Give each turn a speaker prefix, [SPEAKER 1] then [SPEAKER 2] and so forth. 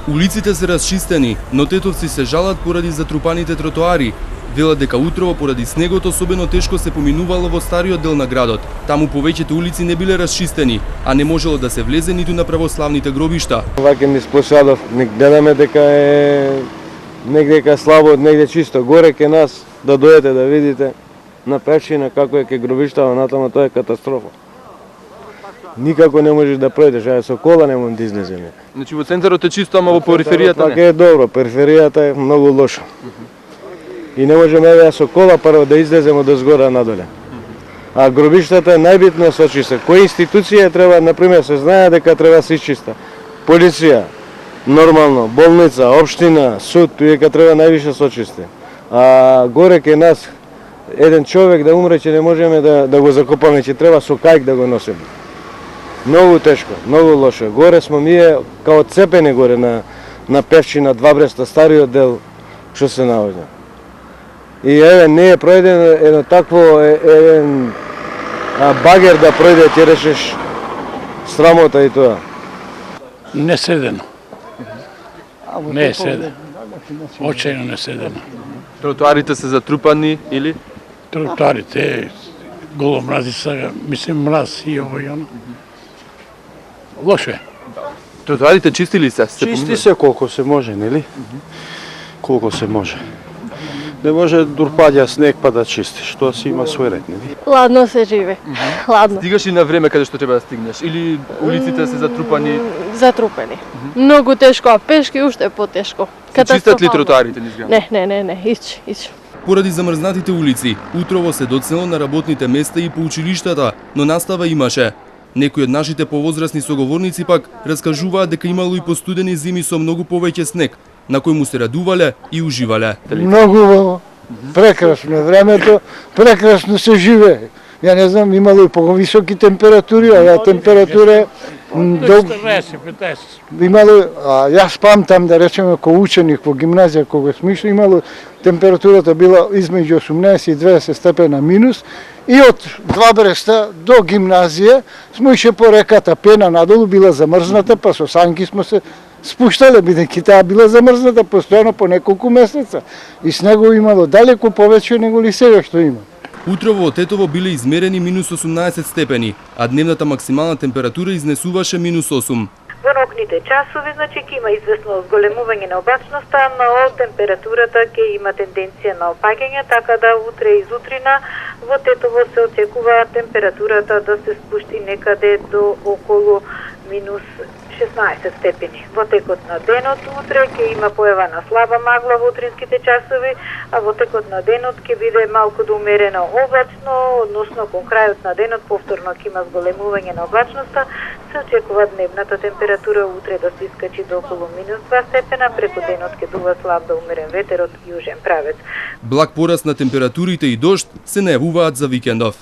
[SPEAKER 1] Улиците се расчистени, но тетовци се жалат поради затрупаните тротоари. Велат дека утрово поради снегот особено тешко се поминувало во стариот дел на градот. Таму повеќето улици не биле расчистени, а не можело да се влезе ниту на православните гробишта.
[SPEAKER 2] Ваќе низ Посадов, не гледаме дека е негде дека слабо, негде чисто. Горе ке нас да дојдете да видите на Певчина како е ке гробиштава натаму, тоа е катастрофа. Никако не можеш да пројдеш, а со кола не можеш да излеземе.
[SPEAKER 1] Значи во центарот е чисто, ама во периферијата не.
[SPEAKER 2] Така е добро, периферијата е многу лошо. И не можеме еве со кола прво да излеземе од згора надоле. А гробиштата е најбитно сочиста. Која институција треба, например, се знае дека треба се изчиста. Полиција, нормално, болница, општина, суд, тука треба највише сочисти. А горе ке нас еден човек да умре, че не можеме да го закопаме, че треба со кајк да го носиме. Многу тешко, многу лошо. Горе смо ние као цепени горе на Певчина, Два Бреста, стариот дел што се наоѓа. И еве не е пројден едно такво еден багер да пројде, ќе решиш срамота и тоа.
[SPEAKER 3] Не седено. Не е седено. Очајно не седено.
[SPEAKER 1] Тротоарите се затрупани или?
[SPEAKER 3] Тротоарите голо мрази сега, мислим мраз и ово и оно. Лошо е.
[SPEAKER 1] Тротоарите чистили се?
[SPEAKER 4] Чисти се колко се може, нели? Колко се може. Не може да урпаѓа снег па да чистиш, тоа си има свој ред, нели?
[SPEAKER 5] Ладно се живе. Ладно.
[SPEAKER 1] Стигаш и на време каде што треба да стигнеш? Или улиците се затрупани?
[SPEAKER 5] Затрупени. Многу тешко, а пешки уште потешко.
[SPEAKER 1] Се чистат ли тротоарите низ градот?
[SPEAKER 5] Не, ич.
[SPEAKER 1] Поради замрзнатите улици, утрово се доцнело на работните места и по училиштата, но настава имаше. Некои од нашите повозрасни соговорници пак раскажуваат дека имало и постудени зими со многу повеќе снег, на кој му се радувале и уживале.
[SPEAKER 6] Многу прекрасно е времето, прекрасно се живее. Ја не знам, имало и повисоки температури, а температура е имало, јас памтам да речеме ко ученик во гимназија кога сме ишли, имало температурата била измеѓу 18 и 20 степена минус и од Два Бреста до гимназија смо ише по реката Пена надолу, била замрзната, па со санки смо се спуштале, бидејќи таа била замрзната постојано по неколку месеца. И снегово имало далеку повеќе него ли сега што има.
[SPEAKER 1] Утрово во Тетово биле измерени минус 18 степени, а дневната максимална температура изнесуваше минус 8.
[SPEAKER 7] Во ноќните часови, значи, ќе има известно зголемување на облачноста, но температурата ќе има тенденција на опаѓање, така да утре и зутрина во Тетово се очекува температурата да се спушти некаде до околу минус 16 степени. Во текот на денот утре ќе има појава на слаба магла во утринските часови, а во текот на денот ќе биде малку да умерено облачно, односно кон крајот на денот повторно ќе има зголемување на облачноста. Се очекува дневната температура утре да се искачи до околу минус 2 степена, преку денот ќе дува слаб да умерен ветер од јужен правец.
[SPEAKER 1] Благ пораст на температурите и дожд се најавуваат за викендов.